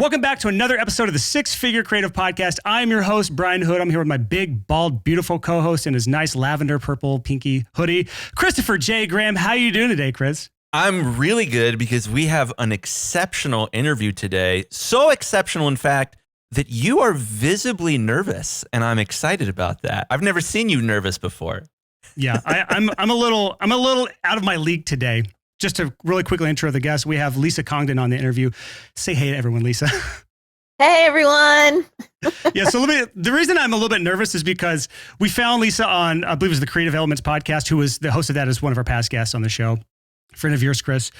Welcome back to another episode of the Six Figure Creative Podcast. I'm your host, Brian Hood. I'm here with my big, bald, beautiful co-host in his nice lavender, purple, pinky hoodie, Christopher J. Graham. How are you doing today, Chris? I'm really good because we have an exceptional interview today. So exceptional, in fact, that you are visibly nervous, and I'm excited about that. I've never seen you nervous before. Yeah, I'm a little out of my league today. Just to really quickly intro the guest, we have Lisa Congdon on the interview. Say hey to everyone, Lisa. Hey, everyone. Yeah, so the reason I'm a little bit nervous is because we found Lisa on, I believe it was the Creative Elements podcast, who was the host of that as one of our past guests on the show. Friend of yours, Chris.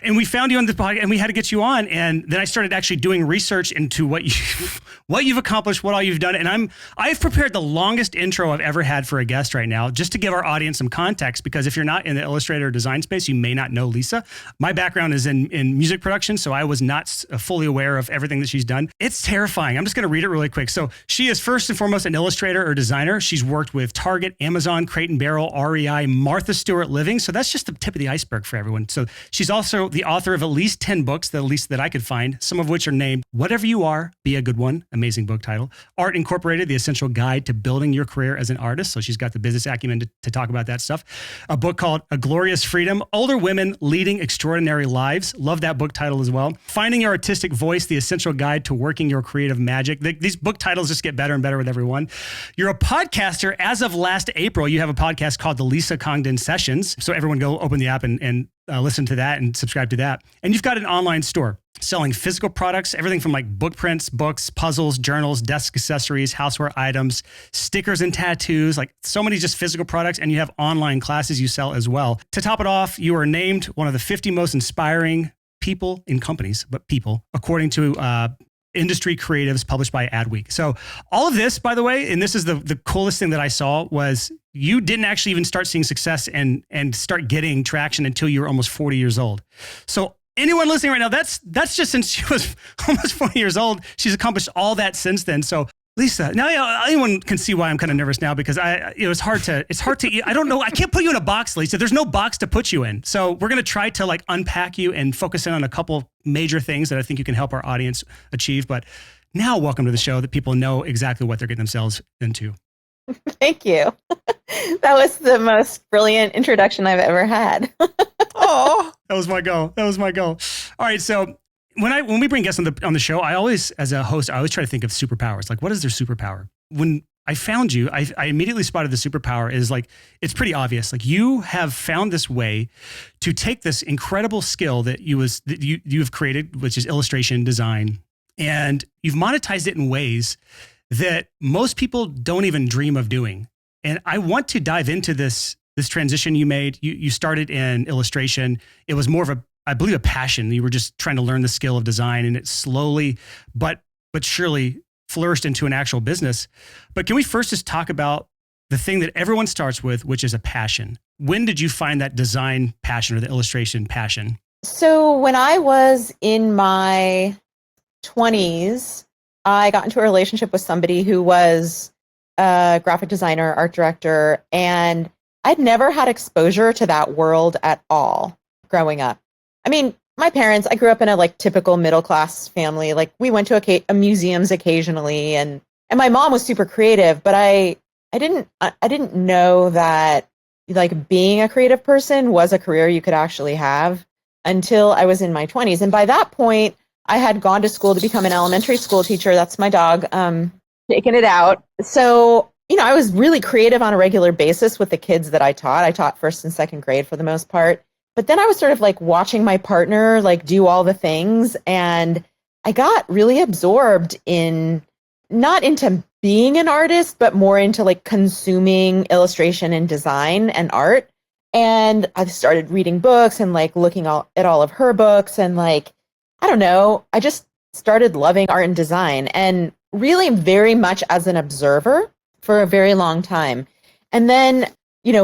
And we found you on the podcast and we had to get you on. And then I started actually doing research into what you've accomplished, what all you've done. And I've prepared the longest intro I've ever had for a guest right now, just to give our audience some context, because if you're not in the Illustrator design space, you may not know Lisa. My background is in music production, so I was not fully aware of everything that she's done. It's terrifying. I'm just going to read it really quick. So she is first and foremost an illustrator or designer. She's worked with Target, Amazon, Crate and Barrel, REI, Martha Stewart Living. So that's just the tip of the iceberg for everyone. So she's also the author of at least 10 books, the least that I could find, some of which are named Whatever You Are, Be a Good One, amazing book title. Art Incorporated, The Essential Guide to Building Your Career as an Artist. So she's got the business acumen to talk about that stuff. A book called A Glorious Freedom, Older Women Leading Extraordinary Lives. Love that book title as well. Finding Your Artistic Voice, The Essential Guide to Working Your Creative Magic. These book titles just get better and better with every one. You're a podcaster. As of last April, you have a podcast called the Lisa Congdon Sessions. So everyone go open the app and listen to that and subscribe to that. And you've got an online store selling physical products, everything from like book prints, books, puzzles, journals, desk accessories, houseware items, stickers and tattoos, like so many just physical products. And you have online classes you sell as well. To top it off, you are named one of the 50 most inspiring people in companies, but people, according to industry creatives published by Adweek. So all of this, by the way, and this is the coolest thing that I saw, was you didn't actually even start seeing success and start getting traction until you were almost 40 years old. So anyone listening right now, that's just since she was almost 40 years old. She's accomplished all that since then. So Lisa, now anyone can see why I'm kind of nervous now, because it's hard to, I don't know. I can't put you in a box, Lisa. There's no box to put you in. So we're going to try to like unpack you and focus in on a couple major things that I think you can help our audience achieve. But now welcome to the show that people know exactly what they're getting themselves into. Thank you. That was the most brilliant introduction I've ever had. Oh, that was my goal. All right. So when we bring guests on the show, I always, as a host, I always try to think of superpowers. Like, what is their superpower? When I found you, I immediately spotted the superpower is like, it's pretty obvious. Like, you have found this way to take this incredible skill that you have created, which is illustration design, and you've monetized it in ways that most people don't even dream of doing. And I want to dive into this transition you made. You started in illustration. It was more of I believe a passion. You were just trying to learn the skill of design, and it slowly, but surely flourished into an actual business. But can we first just talk about the thing that everyone starts with, which is a passion? When did you find that design passion or the illustration passion? So when I was in my 20s, I got into a relationship with somebody who was a graphic designer, art director, and I'd never had exposure to that world at all growing up. I mean, my parents, I grew up in a like typical middle class family. Like, we went to museums occasionally, and my mom was super creative, but I didn't know that like being a creative person was a career you could actually have until I was in my 20s. And by that point, I had gone to school to become an elementary school teacher. That's my dog, taking it out. So, I was really creative on a regular basis with the kids that I taught. I taught first and second grade for the most part. But then I was sort of like watching my partner like do all the things, and I got really absorbed not into being an artist, but more into like consuming illustration and design and art. And I started reading books and like looking at all of her books, and like, I don't know, I just started loving art and design, and really very much as an observer for a very long time. And then,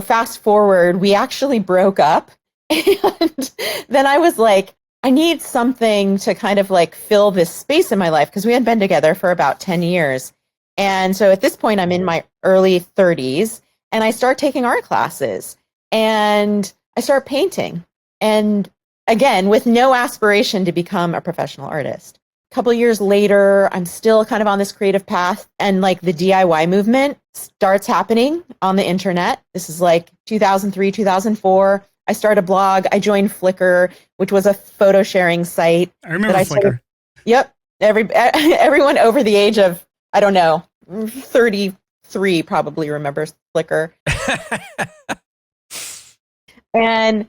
fast forward, we actually broke up. And then I was like, I need something to kind of like fill this space in my life, because we had been together for about 10 years. And so at this point, I'm in my early 30s, and I start taking art classes, and I start painting. And again, with no aspiration to become a professional artist, couple of years later, I'm still kind of on this creative path, and like the DIY movement starts happening on the internet. This is like 2003, 2004. I started a blog. I joined Flickr, which was a photo sharing site. I remember Flickr. Yep. Everyone over the age of, I don't know, 33 probably remembers Flickr. And,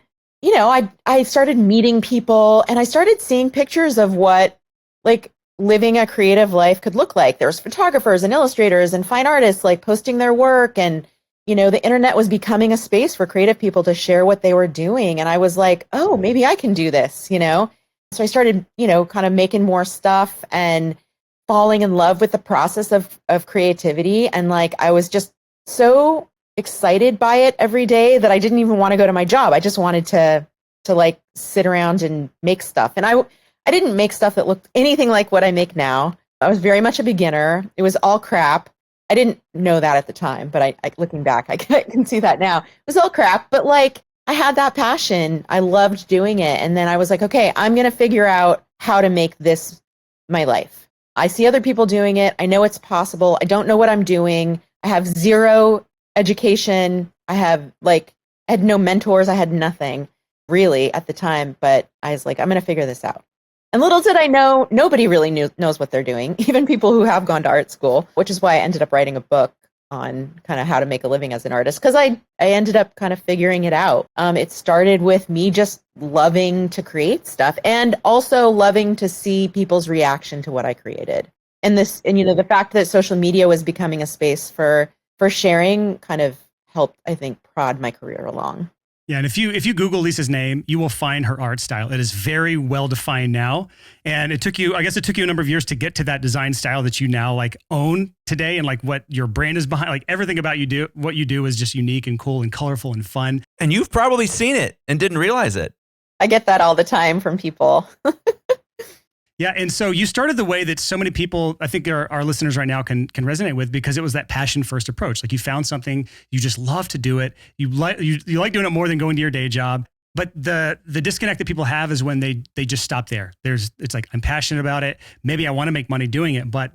I started meeting people, and I started seeing pictures of what like living a creative life could look like. There's photographers and illustrators and fine artists like posting their work, and the internet was becoming a space for creative people to share what they were doing. And I was like, oh, maybe I can do this, So I started, kind of making more stuff and falling in love with the process of creativity. And like, I was just so excited by it every day that I didn't even want to go to my job. I just wanted to like sit around and make stuff. And I didn't make stuff that looked anything like what I make now. I was very much a beginner. It was all crap. I didn't know that at the time, but I looking back, I can see that now. It was all crap, but like I had that passion. I loved doing it. And then I was like, okay, I'm going to figure out how to make this my life. I see other people doing it. I know it's possible. I don't know what I'm doing. I have zero education. I had no mentors. I had nothing really at the time, but I was like, I'm going to figure this out. And little did I know, nobody really knows what they're doing, even people who have gone to art school, which is why I ended up writing a book on kind of how to make a living as an artist, because I ended up kind of figuring it out. It started with me just loving to create stuff and also loving to see people's reaction to what I created. And the fact that social media was becoming a space for sharing kind of helped, I think, prod my career along. Yeah, and if you Google Lisa's name, you will find her art style. It is very well defined now, and it took you a number of years to get to that design style that you now like own today, and like what your brand is behind. Like everything about what you do is just unique and cool and colorful and fun. And you've probably seen it and didn't realize it. I get that all the time from people. Yeah, and so you started the way that so many people, I think our listeners right now can resonate with, because it was that passion first approach. Like you found something, you just love to do it. You like doing it more than going to your day job. But the disconnect that people have is when they just stop there. It's like, I'm passionate about it. Maybe I want to make money doing it, but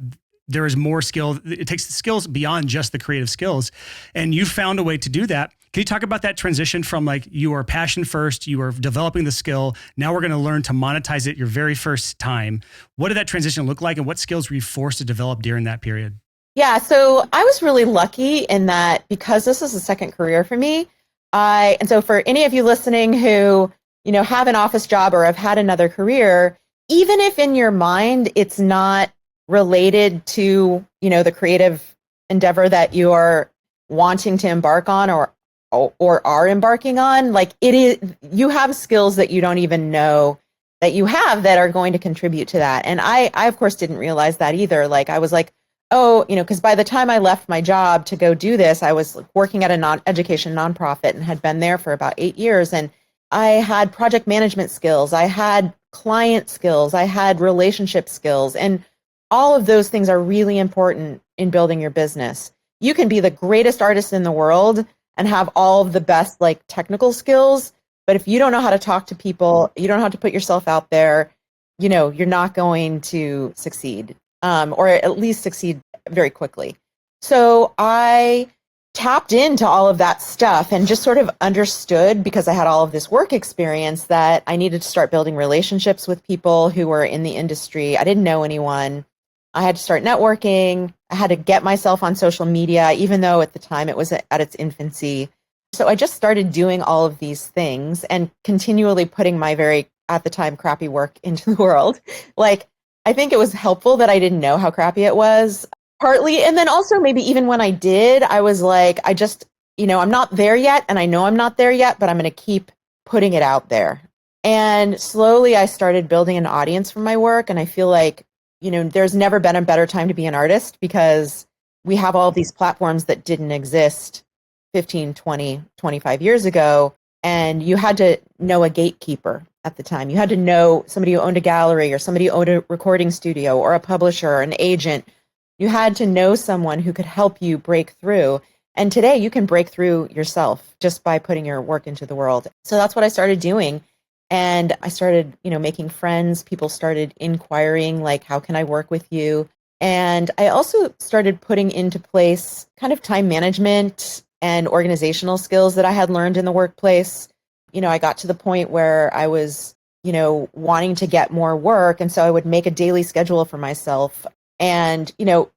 there is more skill. It takes skills beyond just the creative skills. And you found a way to do that. Can you talk about that transition from like you are passion first, you are developing the skill, now we're going to learn to monetize it your very first time. What did that transition look like, and what skills were you forced to develop during that period? Yeah, so I was really lucky in that because this is a second career for me. And so for any of you listening who, have an office job or have had another career, even if in your mind it's not related to, the creative endeavor that you are wanting to embark on or are embarking on, like it is, you have skills that you don't even know that you have that are going to contribute to that. And I of course didn't realize that either. Like I was like, oh, because by the time I left my job to go do this, I was working at a non-education nonprofit and had been there for about 8 years. And I had project management skills, I had client skills, I had relationship skills, and all of those things are really important in building your business. You can be the greatest artist in the world and have all of the best like technical skills, but if you don't know how to talk to people, you don't know how to put yourself out there, you're not going to succeed, or at least succeed very quickly. So I tapped into all of that stuff and just sort of understood, because I had all of this work experience, that I needed to start building relationships with people who were in the industry. I didn't know anyone. I had to start networking. I had to get myself on social media, even though at the time it was at its infancy. So I just started doing all of these things and continually putting my very, at the time, crappy work into the world. Like, I think it was helpful that I didn't know how crappy it was, partly. And then also maybe even when I did, I was like, I just, I'm not there yet. And I know I'm not there yet, but I'm going to keep putting it out there. And slowly I started building an audience for my work. And I feel like, there's never been a better time to be an artist, because we have all these platforms that didn't exist 15, 20, 25 years ago. And you had to know a gatekeeper at the time. You had to know somebody who owned a gallery or somebody who owned a recording studio or a publisher or an agent. You had to know someone who could help you break through. And today you can break through yourself just by putting your work into the world. So that's what I started doing. And I started, making friends. People started inquiring, like, how can I work with you? And I also started putting into place kind of time management and organizational skills that I had learned in the workplace. I got to the point where I was, wanting to get more work. And so I would make a daily schedule for myself. And,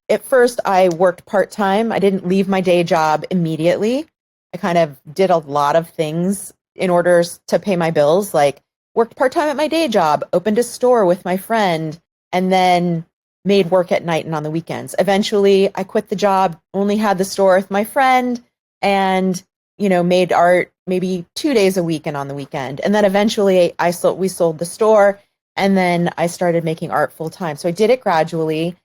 at first I worked part-time. I didn't leave my day job immediately. I kind of did a lot of things in order to pay my bills, like worked part-time at my day job, opened a store with my friend, and then made work at night and on the weekends. Eventually, I quit the job, only had the store with my friend, and made art maybe 2 days a week and on the weekend. And then eventually, we sold the store, and then I started making art full time. So I did it gradually.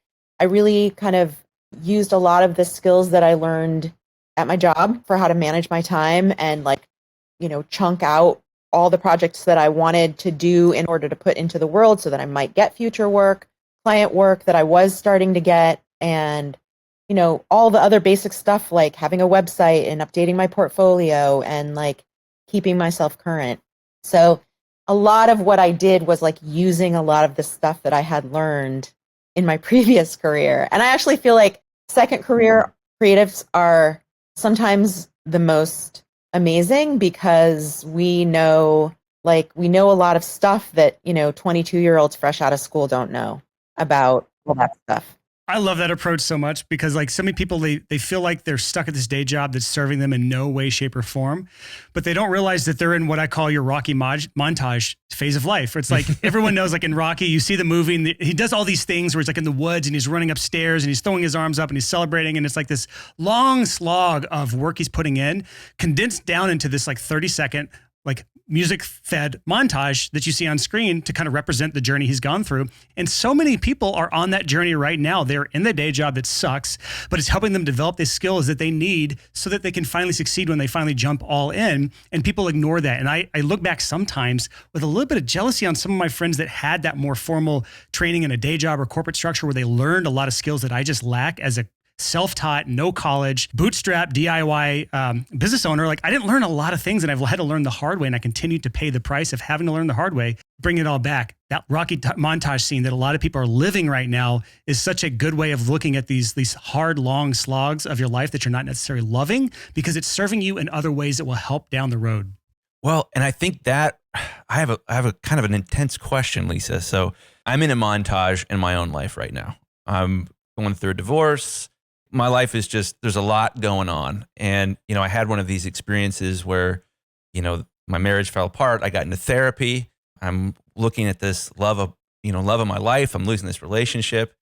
I really kind of used a lot of the skills that I learned at my job for how to manage my time and chunk out all the projects that I wanted to do in order to put into the world so that I might get future work, client work that I was starting to get, and all the other basic stuff like having a website and updating my portfolio and like keeping myself current. So a lot of what I did was like using a lot of the stuff that I had learned in my previous career. And I actually feel like second career creatives are sometimes the most amazing because we know a lot of stuff that 22-year-olds fresh out of school don't know about all that stuff. I love that approach so much because like so many people, they feel like they're stuck at this day job that's serving them in no way, shape or form, but they don't realize that they're in what I call your Rocky montage phase of life. It's like everyone knows, like in Rocky, you see the movie and he does all these things where he's like in the woods and he's running upstairs and he's throwing his arms up and he's celebrating. And it's like this long slog of work he's putting in condensed down into this like 30-second, like music fed montage that you see on screen to kind of represent the journey he's gone through. And so many people are on that journey right now. They're in the day job that sucks, but it's helping them develop the skills that they need so that they can finally succeed when they finally jump all in. And people ignore that. And I look back sometimes with a little bit of jealousy on some of my friends that had that more formal training in a day job or corporate structure where they learned a lot of skills that I just lack as a self-taught, no college, bootstrap, DIY business owner. Like I didn't learn a lot of things and I've had to learn the hard way, and I continue to pay the price of having to learn the hard way. Bring it all back. That Rocky montage scene that a lot of people are living right now is such a good way of looking at these hard, long slogs of your life that you're not necessarily loving because it's serving you in other ways that will help down the road. Well, and I think that I have a kind of an intense question, Lisa. So I'm in a montage in my own life right now. I'm going through a divorce. My life is just, there's a lot going on. And, I had one of these experiences where, my marriage fell apart. I got into therapy. I'm looking at this love of my life. I'm losing this relationship,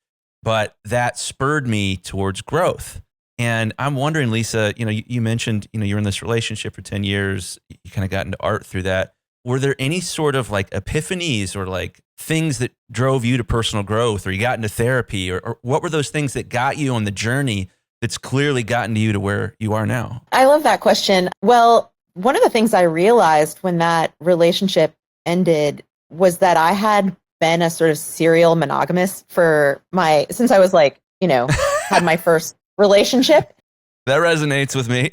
but that spurred me towards growth. And I'm wondering, Lisa, you mentioned, you're in this relationship for 10 years. You kind of got into art through that. Were there any sort of like epiphanies or like things that drove you to personal growth, or you got into therapy, or what were those things that got you on the journey that's clearly gotten you to where you are now? I love that question. Well, one of the things I realized when that relationship ended was that I had been a sort of serial monogamist since I was like, had my first relationship. That resonates with me.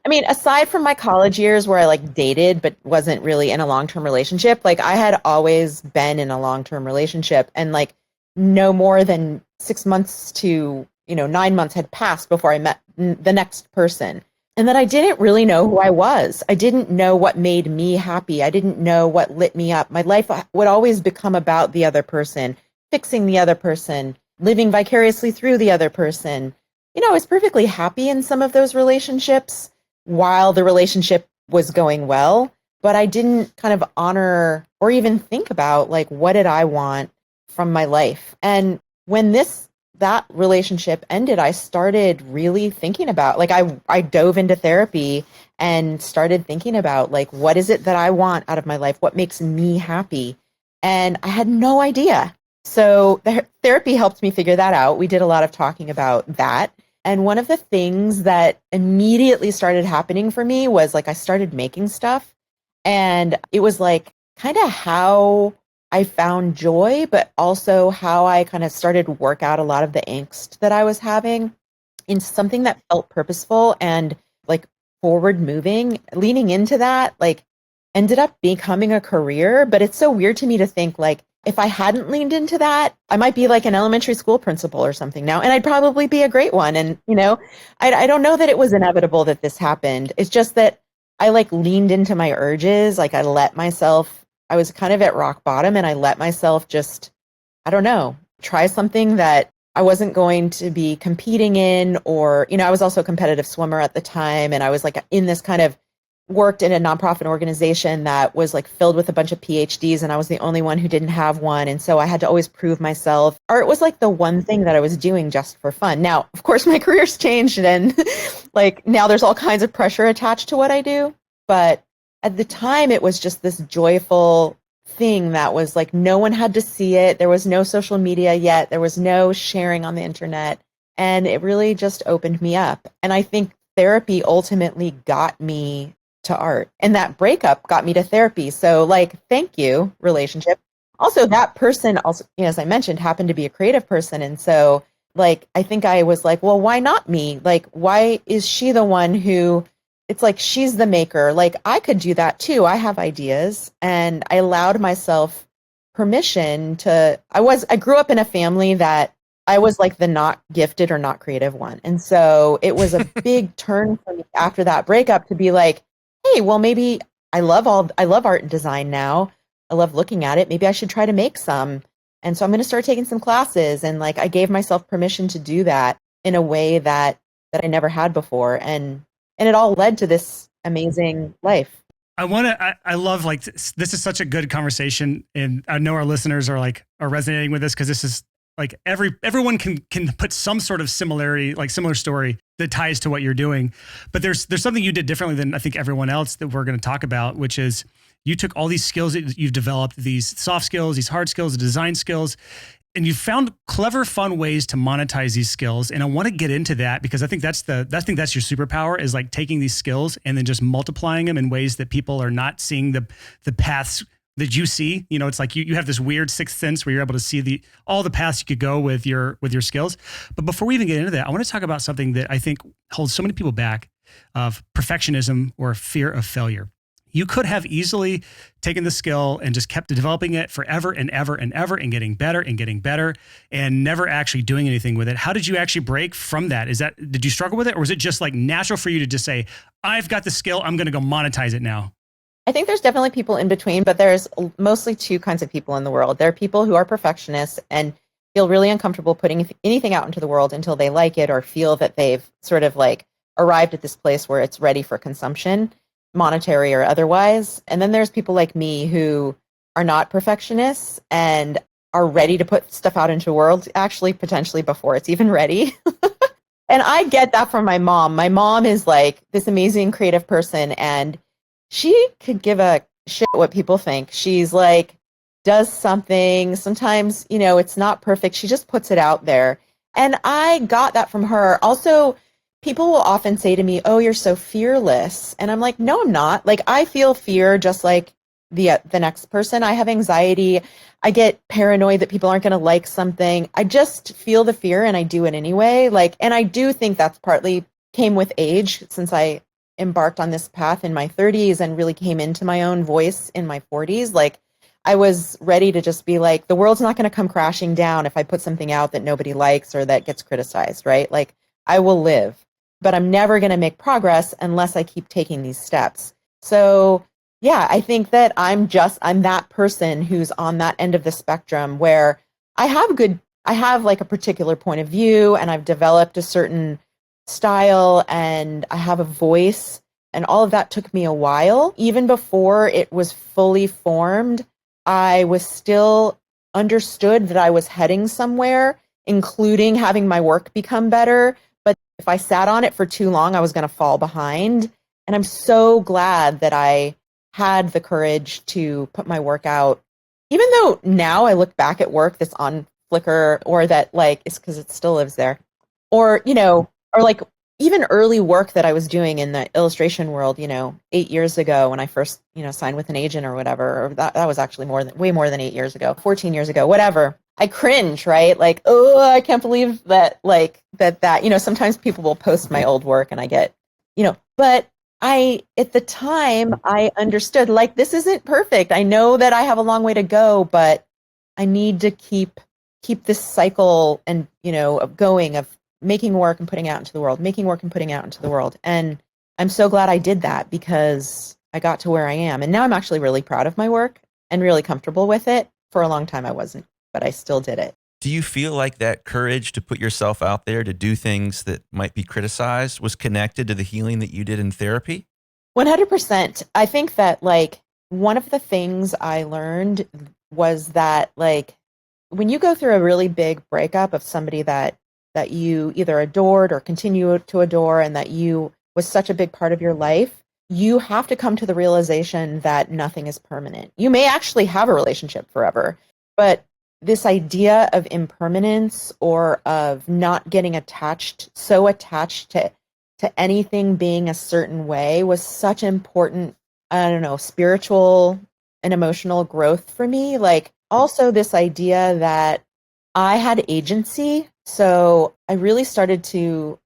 I mean, aside from my college years where I like dated but wasn't really in a long-term relationship, like I had always been in a long-term relationship, and like no more than 6 months to 9 months had passed before I met the next person. And that I didn't really know who I was. I didn't know what made me happy. I didn't know what lit me up. My life would always become about the other person, fixing the other person, living vicariously through the other person. I was perfectly happy in some of those relationships while the relationship was going well, but I didn't kind of honor or even think about like, what did I want from my life? And when that relationship ended, I started really thinking about, like, I dove into therapy and started thinking about like, what is it that I want out of my life? What makes me happy? And I had no idea. So the therapy helped me figure that out. We did a lot of talking about that. And one of the things that immediately started happening for me was like I started making stuff. And it was like kind of how I found joy, but also how I kind of started to work out a lot of the angst that I was having into something that felt purposeful and like forward moving, leaning into that. Like ended up becoming a career. But it's so weird to me to think like, if I hadn't leaned into that, I might be like an elementary school principal or something now, and I'd probably be a great one. And, I don't know that it was inevitable that this happened. It's just that I like leaned into my urges. Like I was kind of at rock bottom, and I let myself just, I don't know, try something that I wasn't going to be competing in, or, I was also a competitive swimmer at the time. And I was like in this kind of worked in a nonprofit organization that was like filled with a bunch of PhDs, and I was the only one who didn't have one. And so I had to always prove myself. Art was like the one thing that I was doing just for fun. Now, of course, my career's changed, and like now there's all kinds of pressure attached to what I do. But at the time, it was just this joyful thing that was like, no one had to see it. There was no social media yet. There was no sharing on the internet. And it really just opened me up. And I think therapy ultimately got me to art, and that breakup got me to therapy. So like, thank you, relationship. Also, that person also, as I mentioned, happened to be a creative person. And so like, I think I was like, well, why not me? Like, why is she the one who, it's like, she's the maker. Like, I could do that too. I have ideas. And I allowed myself permission I grew up in a family that I was like the not gifted or not creative one. And so it was a big turn for me after that breakup to be like, hey, well, maybe I love art and design now. I love looking at it. Maybe I should try to make some. And so I'm going to start taking some classes. And like, I gave myself permission to do that in a way that I never had before. And it all led to this amazing life. I love like, this is such a good conversation. And I know our listeners are resonating with this, because this is like everyone can put some sort of similarity, like similar story that ties to what you're doing. But there's something you did differently than I think everyone else that we're going to talk about, which is you took all these skills that you've developed, these soft skills, these hard skills, the design skills, and you found clever, fun ways to monetize these skills. And I want to get into that, because I think that's your superpower, is like taking these skills and then just multiplying them in ways that people are not seeing the paths that you see. It's like you have this weird sixth sense where you're able to see all the paths you could go with your skills. But before we even get into that, I want to talk about something that I think holds so many people back, of perfectionism or fear of failure. You could have easily taken the skill and just kept developing it forever and ever and ever, and getting better and never actually doing anything with it. How did you actually break from that? Did you struggle with it, or was it just like natural for you to just say, I've got the skill, I'm going to go monetize it now? I think there's definitely people in between, but there's mostly two kinds of people in the world. There are people who are perfectionists and feel really uncomfortable putting anything out into the world until they like it or feel that they've sort of like arrived at this place where it's ready for consumption, monetary or otherwise. And then there's people like me who are not perfectionists and are ready to put stuff out into the world, actually potentially before it's even ready. And I get that from my mom. My mom is like this amazing creative person, and she could give a shit what people think. She's like, does something. Sometimes, it's not perfect. She just puts it out there. And I got that from her. Also, people will often say to me, oh, you're so fearless. And I'm like, no, I'm not. Like, I feel fear just like the next person. I have anxiety. I get paranoid that people aren't going to like something. I just feel the fear and I do it anyway. Like, and I do think that's partly came with age, since I embarked on this path in my 30s and really came into my own voice in my 40s. Like, I was ready to just be like, the world's not going to come crashing down if I put something out that nobody likes or that gets criticized, right? Like, I will live, but I'm never going to make progress unless I keep taking these steps. So yeah, I think that I'm that person who's on that end of the spectrum where I have like a particular point of view, and I've developed a certain style, and I have a voice, and all of that took me a while. Even before it was fully formed, I was still understood that I was heading somewhere, including having my work become better. But if I sat on it for too long, I was going to fall behind. And I'm so glad that I had the courage to put my work out, even though now I look back at work that's on Flickr, or that like, it's because it still lives there, or, or like even early work that I was doing in the illustration world, 8 years ago when I first, signed with an agent or whatever, or that was actually way more than 8 years ago, 14 years ago, whatever. I cringe, right? Like, oh, I can't believe that, like that, sometimes people will post my old work and I get, but at the time, I understood, like, this isn't perfect. I know that I have a long way to go, but I need to keep this cycle and, of going, of making work and putting out into the world, making work and putting out into the world. And I'm so glad I did that because I got to where I am. And now I'm actually really proud of my work and really comfortable with it. For a long time, I wasn't, but I still did it. Do you feel like that courage to put yourself out there to do things that might be criticized was connected to the healing that you did in therapy? 100%. I think that, like, one of the things I learned was that, like, when you go through a really big breakup of somebody that you either adored or continue to adore, and that you was such a big part of your life, you have to come to the realization that nothing is permanent. You may actually have a relationship forever, but this idea of impermanence or of not getting so attached to anything being a certain way was such important, I don't know, spiritual and emotional growth for me. Like, also this idea that I had agency. So I really started to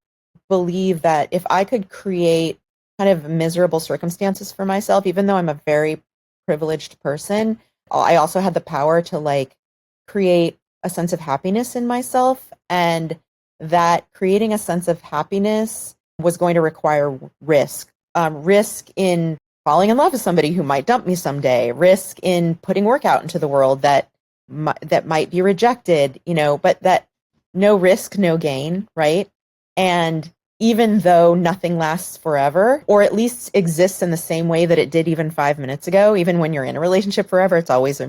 believe that if I could create kind of miserable circumstances for myself, even though I'm a very privileged person, I also had the power to, like, create a sense of happiness in myself, and that creating a sense of happiness was going to require risk. Risk in falling in love with somebody who might dump me someday, risk in putting work out into the world that might be rejected, but that no risk, no gain, right? And even though nothing lasts forever, or at least exists in the same way that it did even 5 minutes ago, even when you're in a relationship forever, it's always,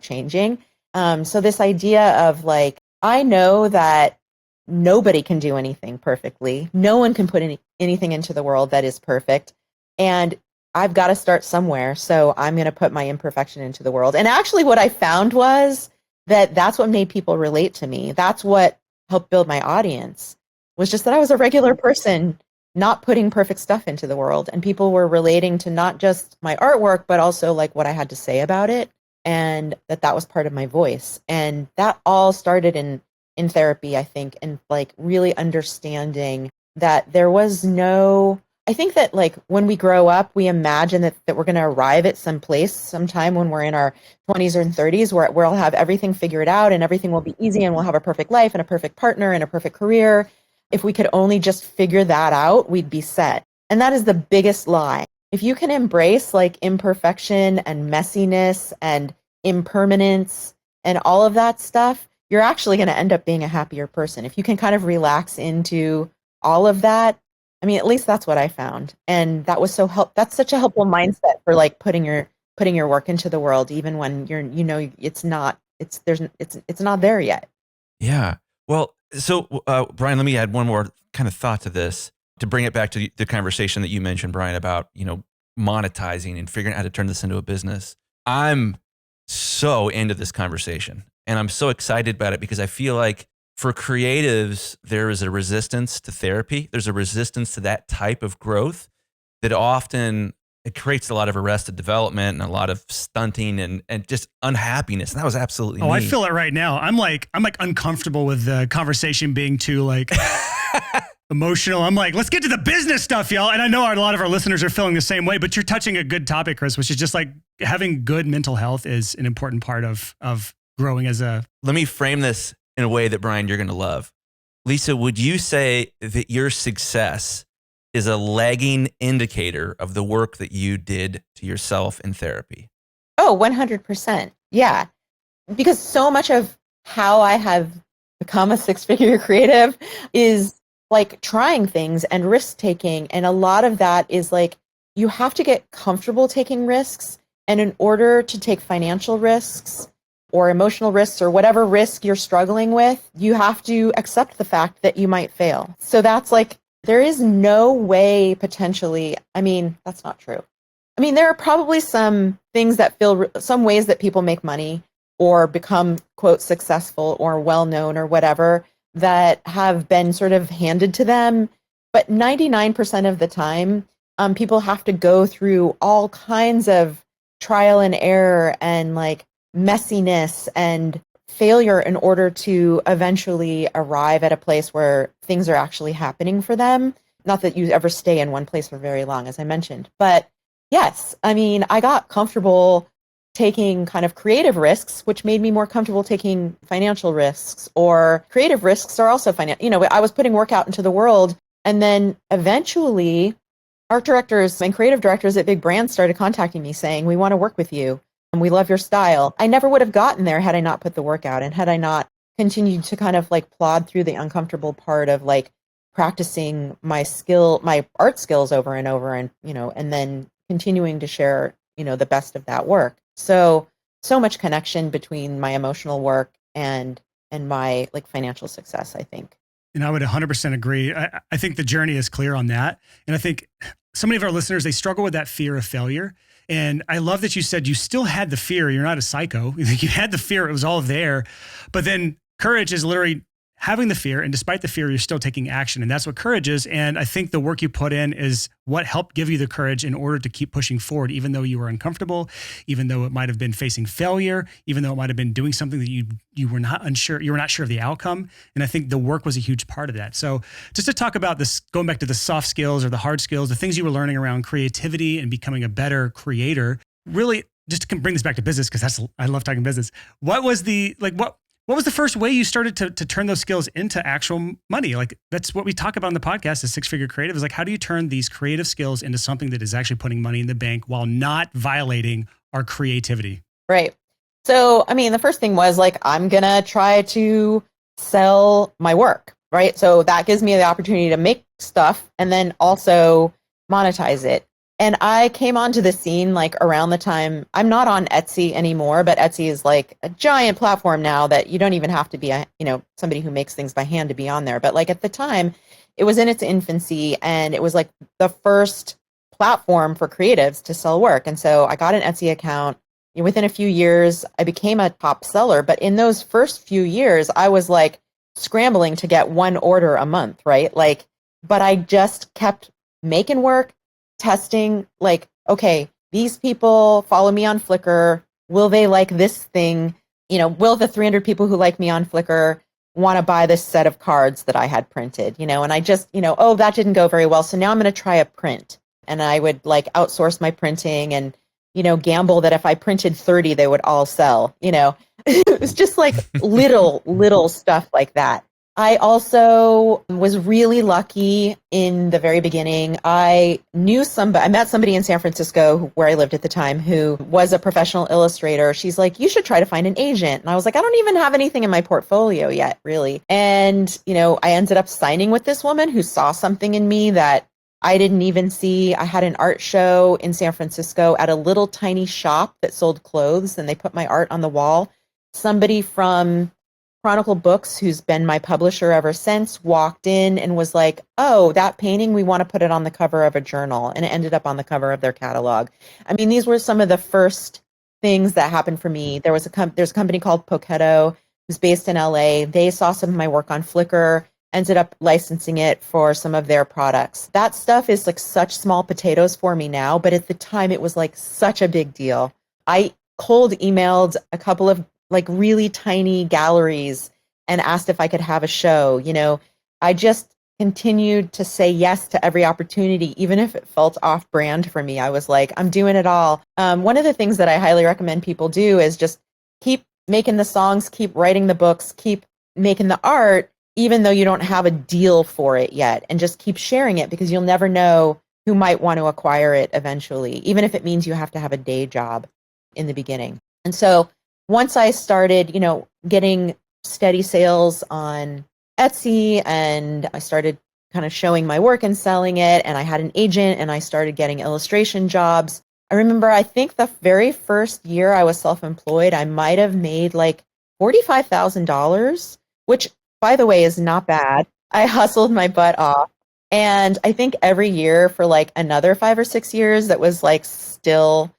changing. So this idea of, like, I know that nobody can do anything perfectly. No one can put anything into the world that is perfect. And I've got to start somewhere. So I'm going to put my imperfection into the world. And actually what I found was that that's what made people relate to me. That's what helped build my audience, was just that I was a regular person, not putting perfect stuff into the world. And people were relating to not just my artwork, but also, like, what I had to say about it. And that was part of my voice. And that all started in therapy, I think, and, like, really understanding that there was I think that, like, when we grow up, we imagine that we're going to arrive at some place sometime when we're in our 20s or 30s where we'll have everything figured out and everything will be easy and we'll have a perfect life and a perfect partner and a perfect career. If we could only just figure that out, we'd be set. And that is the biggest lie. If you can embrace, like, imperfection and messiness and impermanence and all of that stuff, you're actually going to end up being a happier person. If you can kind of relax into all of that, I mean, at least that's what I found. And that was that's such a helpful mindset for, like, putting your work into the world, even when it's not there yet. Yeah. Well, so Brian, let me add one more kind of thought to this to bring it back to the conversation that you mentioned, Brian, about, monetizing and figuring out how to turn this into a business. I'm so into this conversation and I'm so excited about it because I feel like for creatives, there is a resistance to therapy. There's a resistance to that type of growth that often it creates a lot of arrested development and a lot of stunting and just unhappiness. And that was absolutely me. I feel it right now. I'm like uncomfortable with the conversation being too, like, emotional. I'm like, let's get to the business stuff, y'all. And I know a lot of our listeners are feeling the same way, but you're touching a good topic, Chris, which is just, like, having good mental health is an important part of growing as a... Let me frame this in a way that, Brian, you're going to love. Lisa, would you say that your success is a lagging indicator of the work that you did to yourself in therapy? Oh, 100%. Yeah. Because so much of how I have become a six-figure creative is, like, trying things and risk taking. And a lot of that is, like, you have to get comfortable taking risks. And in order to take financial risks or emotional risks or whatever risk you're struggling with, you have to accept the fact that you might fail. So that's, like, there is no way potentially, I mean, that's not true. I mean, there are probably some things that some ways that people make money or become, quote, successful or well-known or whatever that have been sort of handed to them. But 99% of the time, people have to go through all kinds of trial and error and, like, messiness and failure in order to eventually arrive at a place where things are actually happening for them. not that you ever stay in one place for very long, as I mentioned. But yes, I mean, I got comfortable taking kind of creative risks, which made me more comfortable taking financial risks, or creative risks are also financial. I was putting work out into the world. And then eventually art directors and creative directors at big brands started contacting me saying, we want to work with you and we love your style. I never would have gotten there had I not put the work out and had I not continued to kind of like plod through the uncomfortable part of like practicing my art skills over and over, and and then continuing to share the best of that work. So much connection between my emotional work and my like financial success, I think. And I would 100% agree. I think the journey is clear on that. And I think so many of our listeners, they struggle with that fear of failure. And I love that you said you still had the fear. You're not a psycho. You had the fear. It was all there. But then courage is literally having the fear. And despite the fear, you're still taking action. And that's what courage is. And I think the work you put in is what helped give you the courage in order to keep pushing forward, even though you were uncomfortable, even though it might have been facing failure, even though it might have been doing something that you were not sure of the outcome. And I think the work was a huge part of that. So just to talk about this, going back to the soft skills or the hard skills, the things you were learning around creativity and becoming a better creator, really just to bring this back to business, because I love talking business. What was what was the first way you started to turn those skills into actual money? Like that's what we talk about in the podcast, is six-figure creative, is like, how do you turn these creative skills into something that is actually putting money in the bank while not violating our creativity? Right. So, I mean, the first thing was like, I'm going to try to sell my work, right? So that gives me the opportunity to make stuff and then also monetize it. And I came onto the scene like around the time, I'm not on Etsy anymore, but Etsy is like a giant platform now that you don't even have to be somebody who makes things by hand to be on there. But like at the time, it was in its infancy, and it was like the first platform for creatives to sell work. And so I got an Etsy account. Within a few years, I became a top seller. But in those first few years, I was like scrambling to get one order a month, right? Like, but I just kept making work, testing, like, okay, these people follow me on Flickr. Will they like this thing? Will the 300 people who like me on Flickr want to buy this set of cards that I had printed? And I just, oh, that didn't go very well. So now I'm going to try a print. And I would like outsource my printing and, gamble that if I printed 30, they would all sell. It was just like little stuff like that. I also was really lucky in the very beginning. I met somebody in San Francisco where I lived at the time who was a professional illustrator. She's like, you should try to find an agent. And I was like, I don't even have anything in my portfolio yet, really. And, I ended up signing with this woman who saw something in me that I didn't even see. I had an art show in San Francisco at a little tiny shop that sold clothes, and they put my art on the wall. Somebody from Chronicle Books, who's been my publisher ever since, walked in and was like, oh, that painting, we want to put it on the cover of a journal. And it ended up on the cover of their catalog. I mean, these were some of the first things that happened for me. There's a company called Poketo, who's based in LA. They saw some of my work on Flickr, ended up licensing it for some of their products. That stuff is like such small potatoes for me now, but at the time it was like such a big deal. I cold emailed a couple of like really tiny galleries and asked if I could have a show. I just continued to say yes to every opportunity, even if it felt off brand for me. I was like, I'm doing it all. One of the things that I highly recommend people do is just keep making the songs, keep writing the books, keep making the art, even though you don't have a deal for it yet, and just keep sharing it, because you'll never know who might want to acquire it eventually, even if it means you have to have a day job in the beginning. And so once I started, getting steady sales on Etsy, and I started kind of showing my work and selling it, and I had an agent, and I started getting illustration jobs. I remember, I think the very first year I was self-employed, I might have made like $45,000, which, by the way, is not bad. I hustled my butt off. And I think every year for like another 5 or 6 years, that was like still,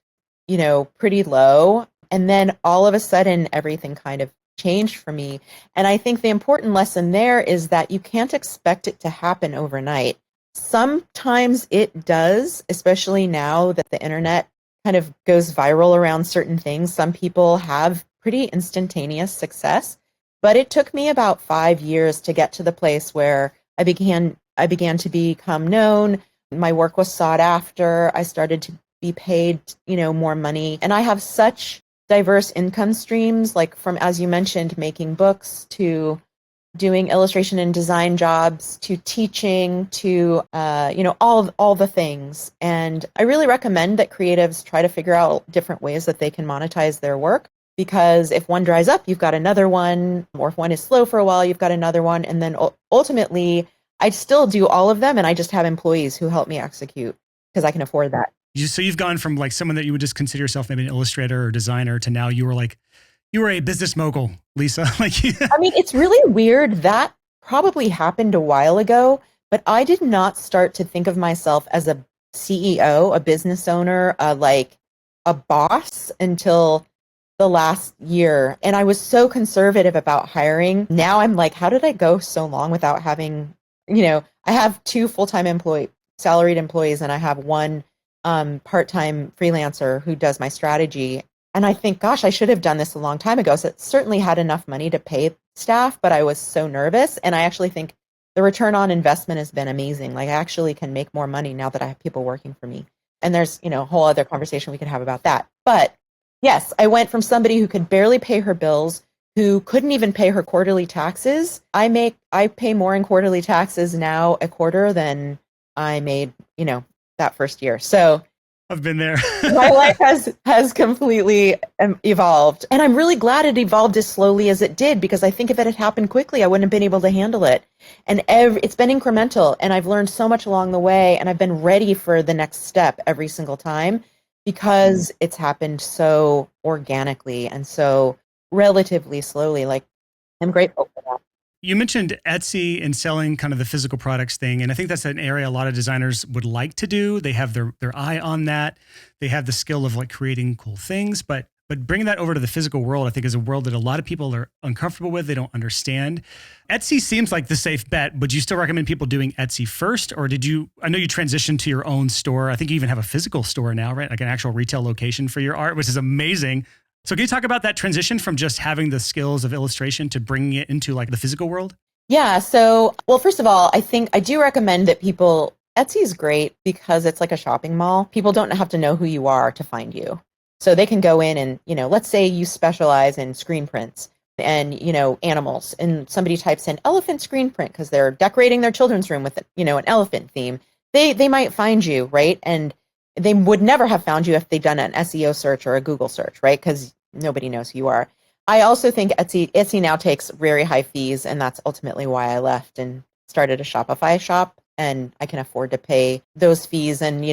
pretty low. And then all of a sudden, everything kind of changed for me. And I think the important lesson there is that you can't expect it to happen overnight. Sometimes it does, especially now that the internet kind of goes viral around certain things. Some people have pretty instantaneous success, but it took me about 5 years to get to the place where I began I began to become known. My work was sought after. I started to be paid, more money. And I have such diverse income streams, like from, as you mentioned, making books to doing illustration and design jobs to teaching to, all the things. And I really recommend that creatives try to figure out different ways that they can monetize their work. Because if one dries up, you've got another one, or if one is slow for a while, you've got another one. And then ultimately, I still do all of them, and I just have employees who help me execute because I can afford that. So you've gone from like someone that you would just consider yourself maybe an illustrator or designer to now you were a business mogul, Lisa. I mean, it's really weird. That probably happened a while ago, but I did not start to think of myself as a CEO, a business owner, like a boss until the last year. And I was so conservative about hiring. Now I'm like, how did I go so long without having, I have 2 full-time salaried employees, and I have 1 part-time freelancer who does my strategy. And I think, gosh, I should have done this a long time ago. So it certainly had enough money to pay staff, but I was so nervous. And I actually think the return on investment has been amazing. Like I actually can make more money now that I have people working for me. And there's, a whole other conversation we could have about that. But yes, I went from somebody who could barely pay her bills, who couldn't even pay her quarterly taxes. I pay more in quarterly taxes now a quarter than I made, that first year. So I've been there. my life has completely evolved. And I'm really glad it evolved as slowly as it did, because I think if it had happened quickly, I wouldn't have been able to handle it. And it's been incremental, and I've learned so much along the way, and I've been ready for the next step every single time because it's happened so organically and so relatively slowly. Like, I'm grateful for that. You mentioned Etsy and selling kind of the physical products thing. And I think that's an area a lot of designers would like to do. They have their eye on that. They have the skill of like creating cool things, but bringing that over to the physical world, I think is a world that a lot of people are uncomfortable with. They don't understand. Etsy seems like the safe bet. Would you still recommend people doing Etsy first? Or I know you transitioned to your own store. I think you even have a physical store now, right? Like an actual retail location for your art, which is amazing. So can you talk about that transition from just having the skills of illustration to bringing it into like the physical world? Yeah. So, well, first of all, I think I do recommend that Etsy is great because it's like a shopping mall. People don't have to know who you are to find you. So they can go in and, let's say you specialize in screen prints and, animals, and somebody types in elephant screen print because they're decorating their children's room with, an elephant theme. They might find you, right? And they would never have found you if they'd done an SEO search or a Google search, right? Because nobody knows who you are. I also think Etsy now takes very high fees, and that's ultimately why I left and started a Shopify shop, and I can afford to pay those fees and,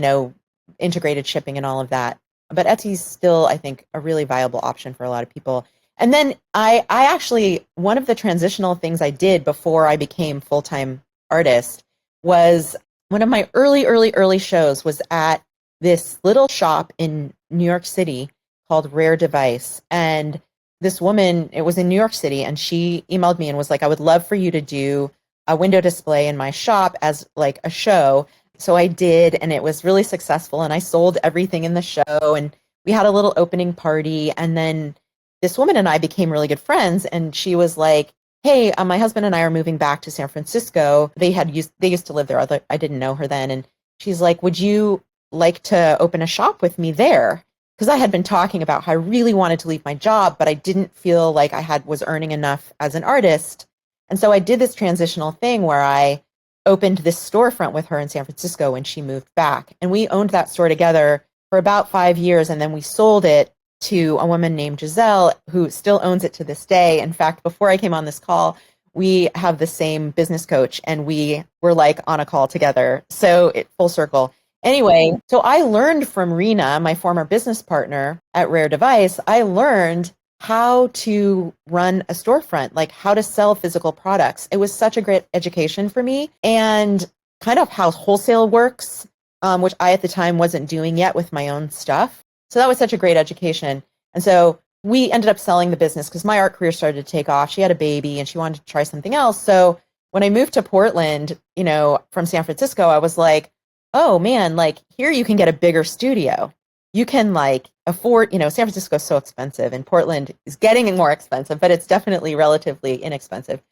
integrated shipping and all of that. But Etsy's still, I think, a really viable option for a lot of people. And then I actually, one of the transitional things I did before I became full-time artist was one of my early shows was at this little shop in New York City called Rare Device. And this woman, it was in New York City, and she emailed me and was like, I would love for you to do a window display in my shop as like a show. So I did, and it was really successful, and I sold everything in the show, and we had a little opening party. And then this woman and I became really good friends, and she was like, hey, my husband and I are moving back to San Francisco. They used to live there. I didn't know her then. And she's like, would you like to open a shop with me there? Because I had been talking about how I really wanted to leave my job, but I didn't feel like I was earning enough as an artist. And so I did this transitional thing where I opened this storefront with her in San Francisco when she moved back. And we owned that store together for about 5 years. And then we sold it to a woman named Giselle, who still owns it to this day. In fact, before I came on this call, we have the same business coach, and we were like on a call together. So full circle. Anyway, so I learned from Rena, my former business partner at Rare Device. I learned how to run a storefront, like how to sell physical products. It was such a great education for me, and kind of how wholesale works, which I at the time wasn't doing yet with my own stuff. So that was such a great education. And so we ended up selling the business because my art career started to take off. She had a baby and she wanted to try something else. So when I moved to Portland, from San Francisco, I was like, oh man, like here you can get a bigger studio. You can like afford, San Francisco is so expensive, and Portland is getting more expensive, but it's definitely relatively inexpensive.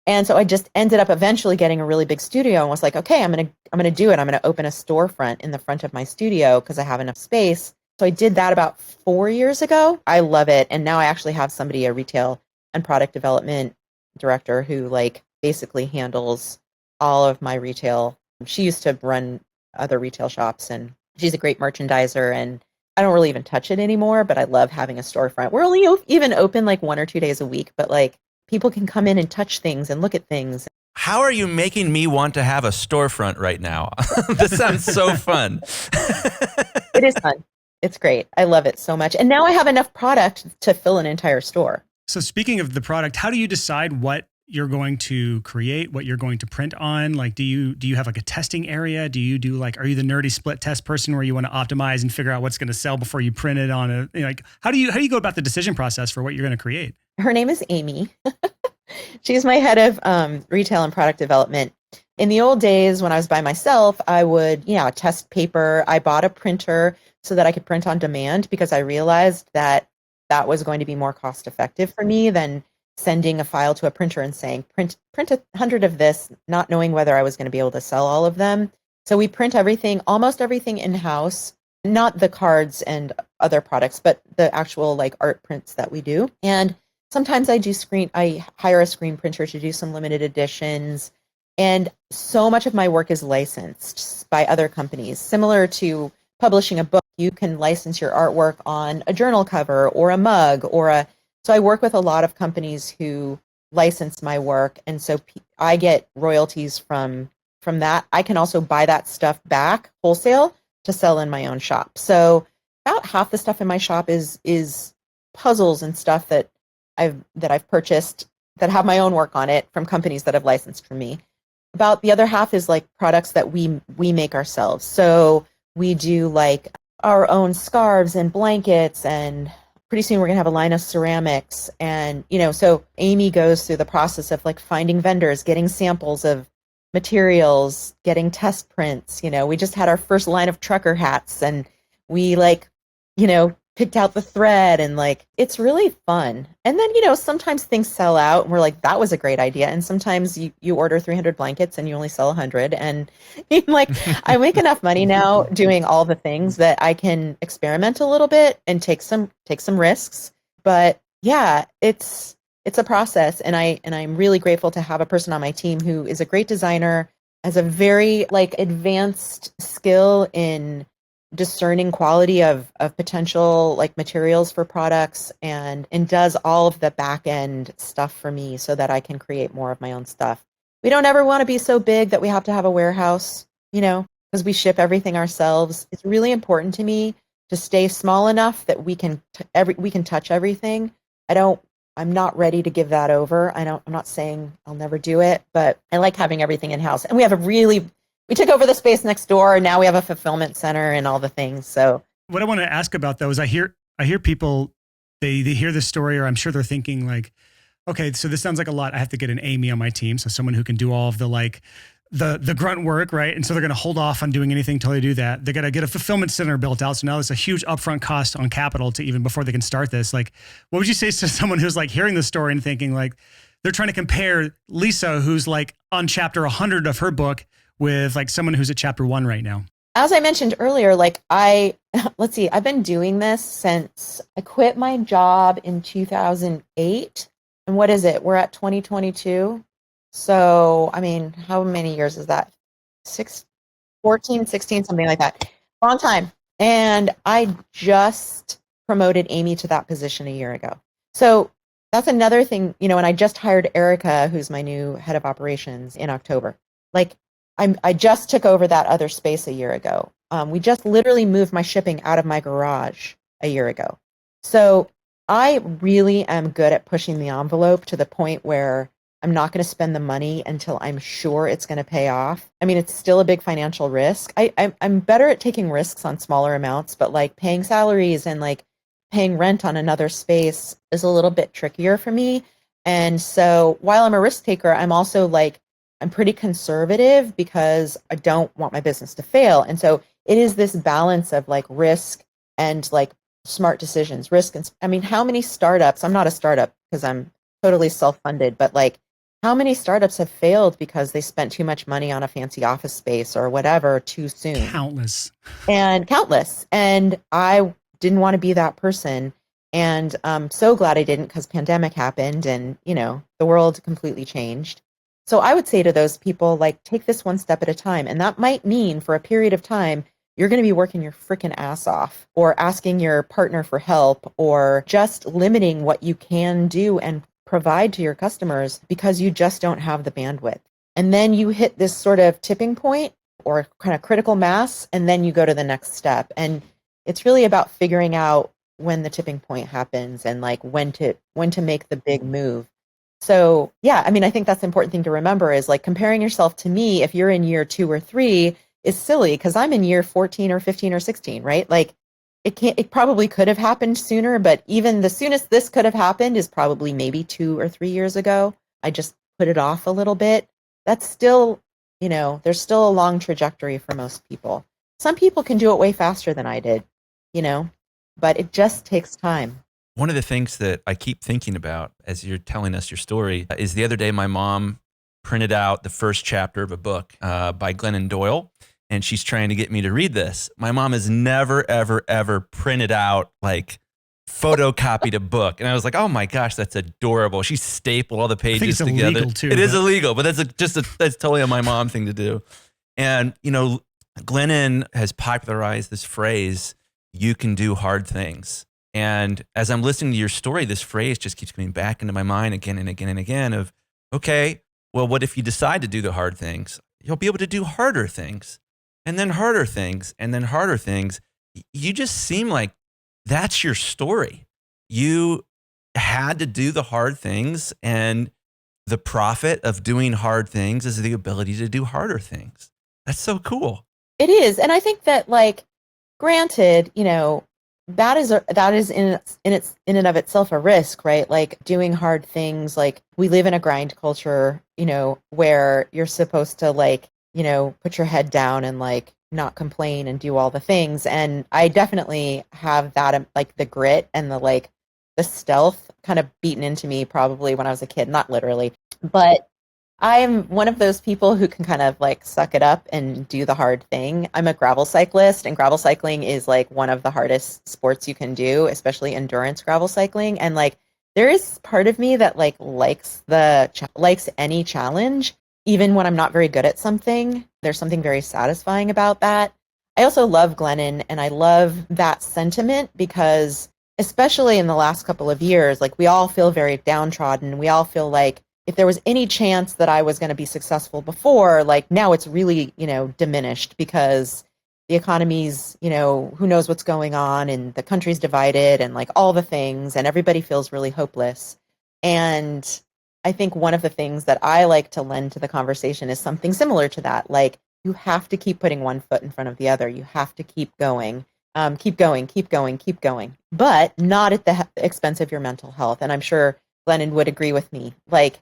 And so I just ended up eventually getting a really big studio and was like, okay, I'm gonna do it. I'm gonna open a storefront in the front of my studio because I have enough space. So I did that about 4 years ago. I love it. And now I actually have somebody, a retail and product development director, who like basically handles all of my retail. She used to run other retail shops, and she's a great merchandiser, and I don't really even touch it anymore, but I love having a storefront. We're only even open like 1 or 2 days a week, but like people can come in and touch things and look at things. How are you making me want to have a storefront right now? This sounds so fun. It is fun. It's great. I love it so much. And now I have enough product to fill an entire store. So speaking of the product, how do you decide what you're going to create, what you're going to print on? Like, do you have like a testing area? Do you do like, are you the nerdy split test person where you want to optimize and figure out what's going to sell before you print it on a, like, how do you go about the decision process for what you're going to create? Her name is Amy. She's my head of retail and product development. In the old days when I was by myself, I would, test paper. I bought a printer so that I could print on demand because I realized that was going to be more cost effective for me than sending a file to a printer and saying, print 100 of this, not knowing whether I was going to be able to sell all of them. So we print everything, almost everything in-house, not the cards and other products, but the actual like art prints that we do. And sometimes I hire a screen printer to do some limited editions. And so much of my work is licensed by other companies. Similar to publishing a book, you can license your artwork on a journal cover or a mug so I work with a lot of companies who license my work. And so I get royalties from that. I can also buy that stuff back wholesale to sell in my own shop. So about half the stuff in my shop is puzzles and stuff that I've purchased that have my own work on it from companies that have licensed for me. About the other half is like products that we make ourselves. So we do like our own scarves and blankets, and pretty soon we're going to have a line of ceramics. And, so Amy goes through the process of like finding vendors, getting samples of materials, getting test prints. We just had our first line of trucker hats, and we picked out the thread, and like, it's really fun. And then, sometimes things sell out and we're like, that was a great idea. And sometimes you order 300 blankets and you only sell 100. And like, I make enough money now doing all the things that I can experiment a little bit and take some risks. But yeah, it's a process. And I'm really grateful to have a person on my team who is a great designer, has a very like advanced skill in discerning quality of potential like materials for products, and does all of the back end stuff for me so that I can create more of my own stuff. We don't ever want to be so big that we have to have a warehouse, because we ship everything ourselves. It's really important to me to stay small enough that we can touch everything. I'm not ready to give that over. I'm not saying I'll never do it, but I like having everything in house. And we took over the space next door, and now we have a fulfillment center and all the things. So what I want to ask about though is I hear people, they hear this story, or I'm sure they're thinking like, okay, so this sounds like a lot. I have to get an Amy on my team. So someone who can do all of the like the grunt work, right? And so they're going to hold off on doing anything till they do that. They got to get a fulfillment center built out. So now there's a huge upfront cost on capital to even before they can start this. Like, what would you say to someone who's like hearing the story and thinking like, they're trying to compare Lisa, who's like on chapter 100 of her book, with like someone who's at chapter 1 right now? As I mentioned earlier, like I've been doing this since I quit my job in 2008. And what is it? We're at 2022. So, I mean, how many years is that? 14, 16, something like that. Long time. And I just promoted Amy to that position a year ago. So that's another thing, and I just hired Erica, who's my new head of operations, in October. Like, I just took over that other space a year ago. We just literally moved my shipping out of my garage a year ago. So I really am good at pushing the envelope to the point where I'm not going to spend the money until I'm sure it's going to pay off. I mean, it's still a big financial risk. I'm better at taking risks on smaller amounts, but like paying salaries and like paying rent on another space is a little bit trickier for me. And so while I'm a risk taker, I'm also like, I'm pretty conservative because I don't want my business to fail. And so it is this balance of like risk and like smart decisions. How many startups, I'm not a startup because I'm totally self-funded, but like How many startups have failed because they spent too much money on a fancy office space or whatever too soon? Countless. And countless. And I didn't want to be that person. And I'm so glad I didn't, because pandemic happened and, the world completely changed. So I would say to those people, like, take this one step at a time. And that might mean for a period of time, you're going to be working your freaking ass off, or asking your partner for help, or just limiting what you can do and provide to your customers because you just don't have the bandwidth. And then you hit this sort of tipping point or kind of critical mass, and then you go to the next step. And it's really about figuring out when the tipping point happens and like when to make the big move. So yeah, I mean, I think that's the important thing to remember is like comparing yourself to me if you're in year 2 or 3 is silly, because I'm in year 14 or 15 or 16, right? Like it probably could have happened sooner, but even the soonest this could have happened is probably maybe 2 or 3 years ago. I just put it off a little bit. That's still, there's still a long trajectory for most people. Some people can do it way faster than I did, but it just takes time. One of the things that I keep thinking about as you're telling us your story is the other day my mom printed out the first chapter of a book by Glennon Doyle, and she's trying to get me to read this. My mom has never, ever, ever printed out, like, photocopied a book. And I was like, oh my gosh, that's adorable. She stapled all the pages I think it's together. illegal too, It is but- illegal, but that's totally a my mom thing to do. And, Glennon has popularized this phrase, you can do hard things. And as I'm listening to your story, this phrase just keeps coming back into my mind again and again and again of, okay, well, what if you decide to do the hard things? You'll be able to do harder things, and then harder things, and then harder things. You just seem like that's your story. You had to do the hard things, and the profit of doing hard things is the ability to do harder things. That's so cool. It is. And I think that, like, granted, that is in and of itself a risk, right? Like doing hard things. Like we live in a grind culture, where you're supposed to like, put your head down and like not complain and do all the things. And I definitely have that, like the grit and the stealth kind of beaten into me probably when I was a kid, not literally, but I'm one of those people who can kind of like suck it up and do the hard thing. I'm a gravel cyclist, and gravel cycling is like one of the hardest sports you can do, especially endurance gravel cycling. And like there is part of me that like likes any challenge, even when I'm not very good at something. There's something very satisfying about that. I also love Glennon, and I love that sentiment because especially in the last couple of years, like we all feel very downtrodden. We all feel like if there was any chance that I was going to be successful before, like now it's really, diminished because the economy's, who knows what's going on, and the country's divided and like all the things, and everybody feels really hopeless. And I think one of the things that I like to lend to the conversation is something similar to that. Like you have to keep putting one foot in front of the other. You have to keep going, keep going, keep going, keep going, but not at the expense of your mental health. And I'm sure Glennon would agree with me. Like,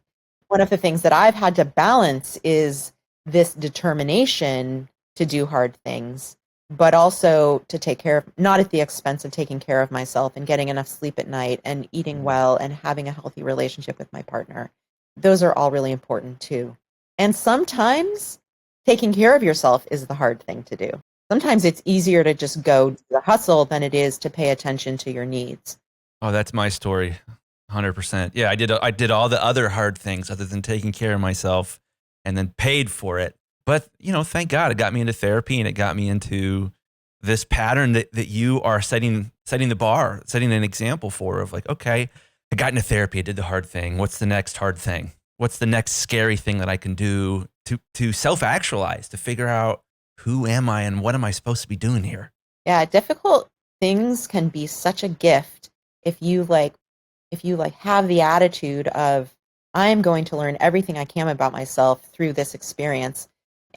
one of the things that I've had to balance is this determination to do hard things, but also to take care of, not at the expense of taking care of myself and getting enough sleep at night and eating well and having a healthy relationship with my partner. Those are all really important too. And sometimes taking care of yourself is the hard thing to do. Sometimes it's easier to just go to the hustle than it is to pay attention to your needs. Oh, that's my story. 100%. Yeah, I did all the other hard things other than taking care of myself, and then paid for it. But, thank God it got me into therapy, and it got me into this pattern that you are setting the bar, setting an example for, of like, okay, I got into therapy, I did the hard thing. What's the next hard thing? What's the next scary thing that I can do to self-actualize, to figure out who am I and what am I supposed to be doing here? Yeah, difficult things can be such a gift if you have the attitude of, I'm going to learn everything I can about myself through this experience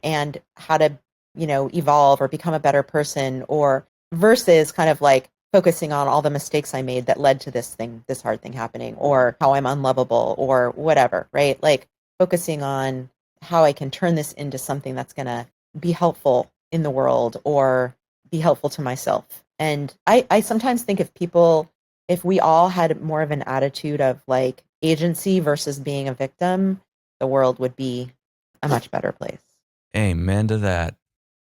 and how to, evolve or become a better person, or versus kind of like focusing on all the mistakes I made that led to this hard thing happening, or how I'm unlovable or whatever, right? Like focusing on how I can turn this into something that's going to be helpful in the world or be helpful to myself. And I sometimes think if we all had more of an attitude of like agency versus being a victim, the world would be a much better place. Amen to that.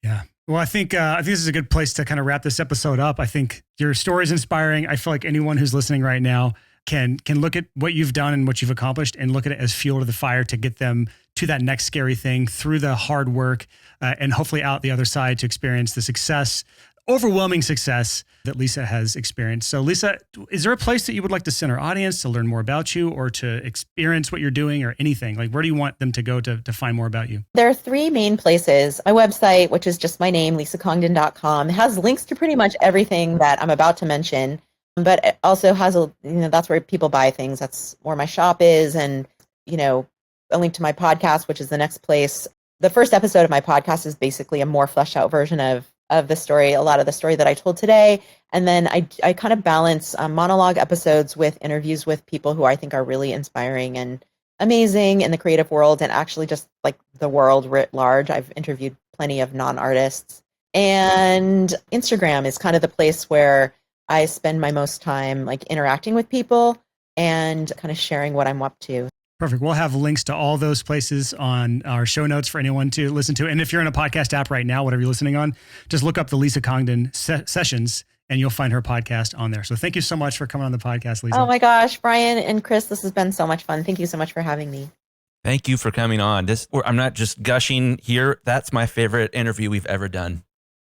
Yeah. Well, I think this is a good place to kind of wrap this episode up. I think your story is inspiring. I feel like anyone who's listening right now can look at what you've done and what you've accomplished and look at it as fuel to the fire to get them to that next scary thing through the hard work and hopefully out the other side to experience the success, overwhelming success that Lisa has experienced. So Lisa, is there a place that you would like to send our audience to learn more about you or to experience what you're doing or anything? Like, where do you want them to go to find more about you? There are three main places. My website, which is just my name, lisacongdon.com, has links to pretty much everything that I'm about to mention, but it also has that's where people buy things. That's where my shop is. And, a link to my podcast, which is the next place. The first episode of my podcast is basically a more fleshed out version of the story, a lot of the story that I told today. And then I kind of balance monologue episodes with interviews with people who I think are really inspiring and amazing in the creative world and actually just like the world writ large. I've interviewed plenty of non-artists. And Instagram is kind of the place where I spend my most time like interacting with people and kind of sharing what I'm up to. Perfect. We'll have links to all those places on our show notes for anyone to listen to. And if you're in a podcast app right now, whatever you're listening on, just look up the Lisa Congdon sessions and you'll find her podcast on there. So thank you so much for coming on the podcast, Lisa. Oh my gosh, Brian and Chris, this has been so much fun. Thank you so much for having me. Thank you for coming on. I'm not just gushing here. That's my favorite interview we've ever done.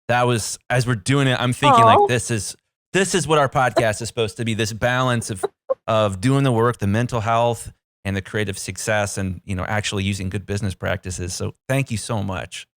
That was, as we're doing it, I'm thinking like this is what our podcast is supposed to be. This balance of doing the work, the mental health, and the creative success and, actually using good business practices. So thank you so much.